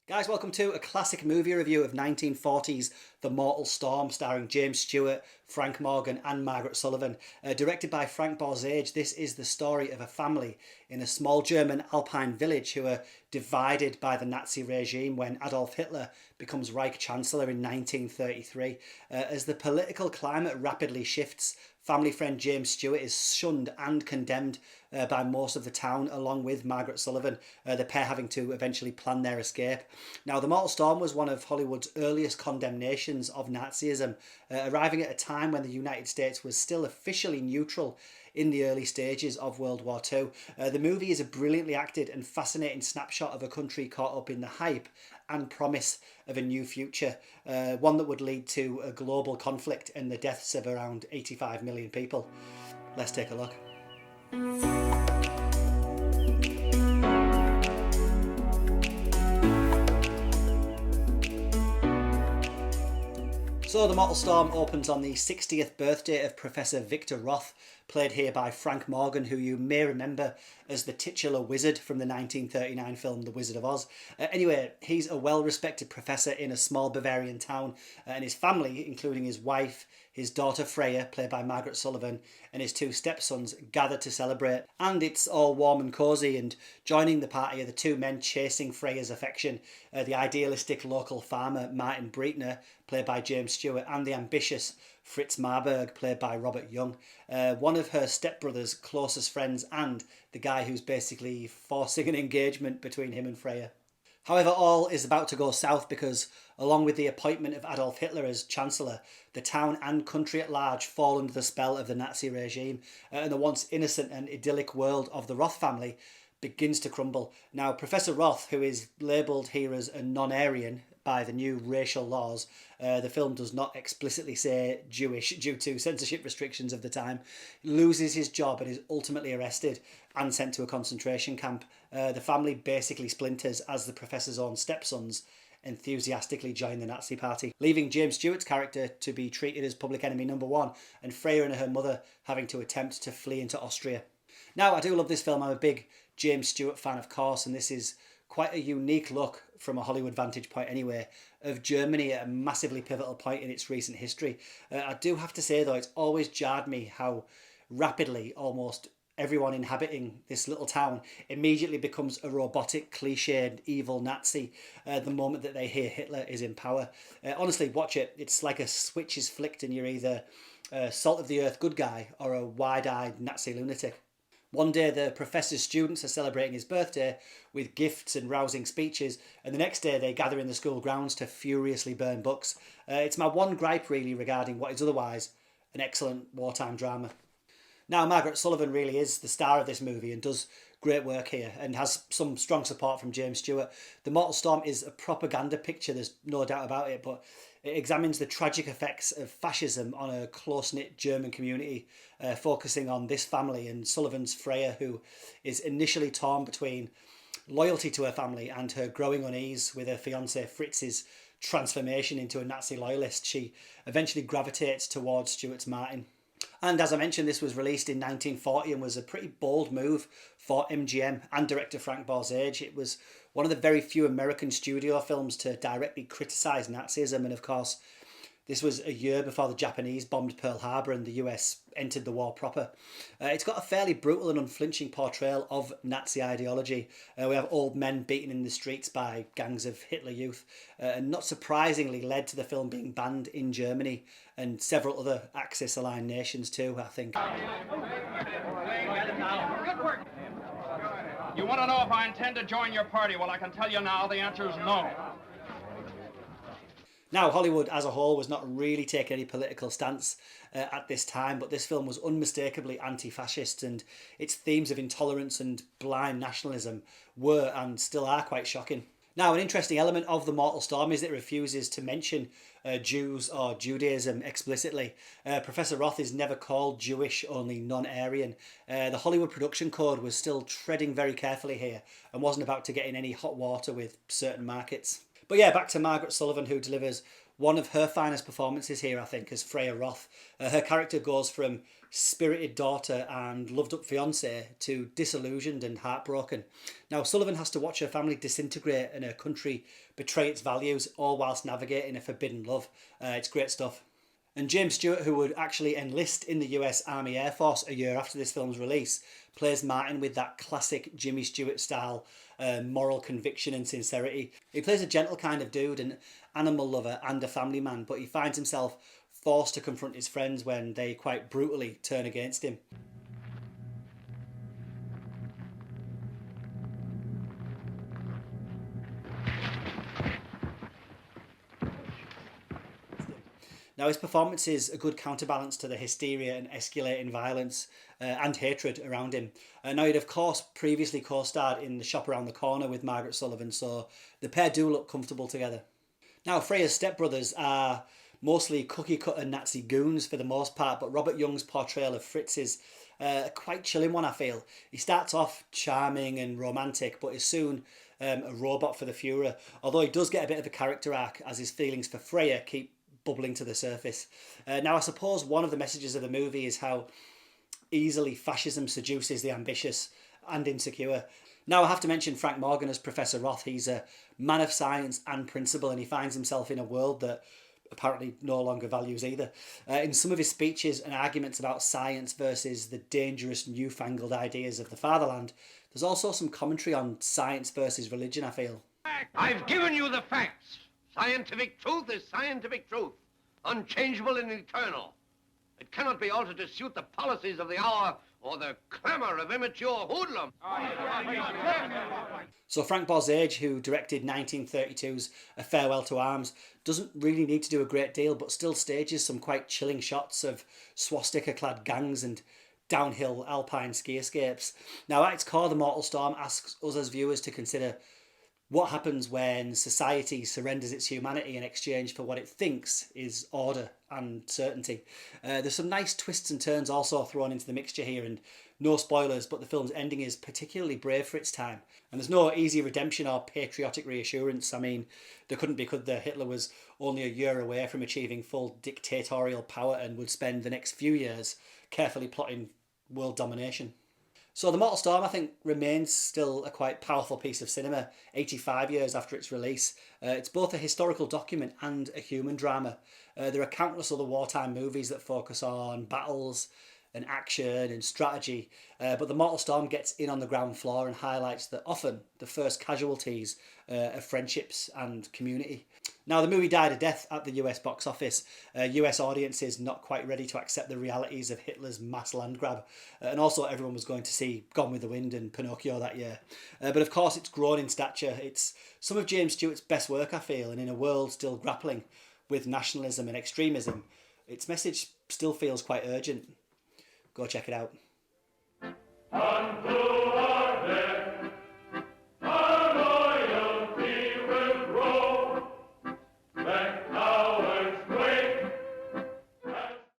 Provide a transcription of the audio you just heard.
Guys, welcome to a classic movie review of 1940s The Mortal Storm, starring James Stewart, Frank Morgan and Margaret Sullavan. Directed by Frank Borzage, this is the story of a family in a small German Alpine village who are divided by the Nazi regime when Adolf Hitler becomes Reich Chancellor in 1933. As the political climate rapidly shifts, family friend James Stewart is shunned and condemned by most of the town, along with Margaret Sullavan, the pair having to eventually plan their escape. Now, The Mortal Storm was one of Hollywood's earliest condemnations of Nazism, arriving at a time when the United States was still officially neutral in the early stages of World War II. The movie is a brilliantly acted and fascinating snapshot of a country caught up in the hype and promise of a new future, one that would lead to a global conflict and the deaths of around 85 million people. Let's take a look. So The Mortal Storm opens on the 60th birthday of Professor Victor Roth, played here by Frank Morgan, who you may remember as the titular wizard from the 1939 film The Wizard of Oz. Anyway, he's a well-respected professor in a small Bavarian town, and his family, including his wife, his daughter Freya, played by Margaret Sullavan, and his two stepsons, gather to celebrate. And it's all warm and cosy, and joining the party are the two men chasing Freya's affection, the idealistic local farmer Martin Breitner, played by James Stewart, and the ambitious Fritz Marburg, played by Robert Young, one of her stepbrother's closest friends and the guy who's basically forcing an engagement between him and Freya. However, all is about to go south because, along with the appointment of Adolf Hitler as Chancellor, the town and country at large fall under the spell of the Nazi regime, and the once innocent and idyllic world of the Roth family begins to crumble. Now, Professor Roth, who is labelled here as a non-Aryan by the new racial laws, the film does not explicitly say Jewish due to censorship restrictions of the time, loses his job and is ultimately arrested and sent to a concentration camp. The family basically splinters as the professor's own stepsons enthusiastically join the Nazi party, leaving James Stewart's character to be treated as public enemy number one, and Freya and her mother having to attempt to flee into Austria. Now, I do love this film. I'm a big James Stewart fan, of course, and this is quite a unique look, from a Hollywood vantage point anyway, of Germany at a massively pivotal point in its recent history. I do have to say, though, it's always jarred me how rapidly almost everyone inhabiting this little town immediately becomes a robotic, cliched, evil Nazi the moment that they hear Hitler is in power. Honestly, watch it. It's like a switch is flicked and you're either a salt of the earth good guy or a wide-eyed Nazi lunatic. One day the professor's students are celebrating his birthday with gifts and rousing speeches, and the next day they gather in the school grounds to furiously burn books. It's my one gripe really regarding what is otherwise an excellent wartime drama. Now, Margaret Sullavan really is the star of this movie and does great work here and has some strong support from James Stewart. The Mortal Storm is a propaganda picture, there's no doubt about it, but it examines the tragic effects of fascism on a close-knit German community, focusing on this family and Sullivan's Freya, who is initially torn between loyalty to her family and her growing unease with her fiancé Fritz's transformation into a Nazi loyalist. She eventually gravitates towards Stewart's Martin. And as I mentioned, this was released in 1940 and was a pretty bold move for MGM and director Frank Borzage. It was one of the very few American studio films to directly criticise Nazism, and of course, this was a year before the Japanese bombed Pearl Harbor and the US entered the war proper. It's got a fairly brutal and unflinching portrayal of Nazi ideology. We have old men beaten in the streets by gangs of Hitler Youth, and not surprisingly led to the film being banned in Germany and several other Axis-aligned nations too, I think. You want to know if I intend to join your party? Well, I can tell you now, the answer is no. Now, Hollywood as a whole was not really taking any political stance at this time, but this film was unmistakably anti-fascist, and its themes of intolerance and blind nationalism were and still are quite shocking. Now, an interesting element of The Mortal Storm is that it refuses to mention Jews or Judaism explicitly. Professor Roth is never called Jewish, only non-Aryan. The Hollywood production code was still treading very carefully here and wasn't about to get in any hot water with certain markets. But yeah, back to Margaret Sullavan, who delivers one of her finest performances here, I think, as Freya Roth. Her character goes from spirited daughter and loved-up fiancé to disillusioned and heartbroken. Now, Sullavan has to watch her family disintegrate and her country betray its values, all whilst navigating a forbidden love. It's great stuff. And James Stewart, who would actually enlist in the US Army Air Force a year after this film's release, plays Martin with that classic Jimmy Stewart style moral conviction and sincerity. He plays a gentle kind of dude, an animal lover and a family man, but he finds himself forced to confront his friends when they quite brutally turn against him. Now, his performance is a good counterbalance to the hysteria and escalating violence and hatred around him. Now, he'd of course previously co-starred in The Shop Around the Corner with Margaret Sullavan, so the pair do look comfortable together. Now, Freya's stepbrothers are mostly cookie-cutter Nazi goons for the most part, but Robert Young's portrayal of Fritz is a quite chilling one, I feel. He starts off charming and romantic, but is soon a robot for the Fuhrer, although he does get a bit of a character arc as his feelings for Freya keep bubbling to the surface. Now, I suppose one of the messages of the movie is how easily fascism seduces the ambitious and insecure. Now, I have to mention Frank Morgan as Professor Roth. He's a man of science and principle, and he finds himself in a world that apparently no longer values either. In some of his speeches and arguments about science versus the dangerous newfangled ideas of the fatherland, there's also some commentary on science versus religion, I feel. I've given you the facts. Scientific truth is scientific truth, unchangeable and eternal. It cannot be altered to suit the policies of the hour or the clamour of immature hoodlums. So Frank Borzage, who directed 1932's A Farewell to Arms, doesn't really need to do a great deal, but still stages some quite chilling shots of swastika-clad gangs and downhill Alpine ski escapes. Now, at its core, The Mortal Storm asks us as viewers to consider what happens when society surrenders its humanity in exchange for what it thinks is order and certainty. There's some nice twists and turns also thrown into the mixture here, and no spoilers, but the film's ending is particularly brave for its time. And there's no easy redemption or patriotic reassurance. I mean, there couldn't be, could there? Hitler was only a year away from achieving full dictatorial power and would spend the next few years carefully plotting world domination. So The Mortal Storm, I think, remains still a quite powerful piece of cinema, 85 years after its release. It's both a historical document and a human drama. There are countless other wartime movies that focus on battles and action and strategy, but The Mortal Storm gets in on the ground floor and highlights that often the first casualties are friendships and community. Now, the movie died a death at the US box office. US audiences not quite ready to accept the realities of Hitler's mass land grab. And also everyone was going to see Gone with the Wind and Pinocchio that year. But of course it's grown in stature. It's some of James Stewart's best work, I feel, and in a world still grappling with nationalism and extremism, its message still feels quite urgent. Go check it out.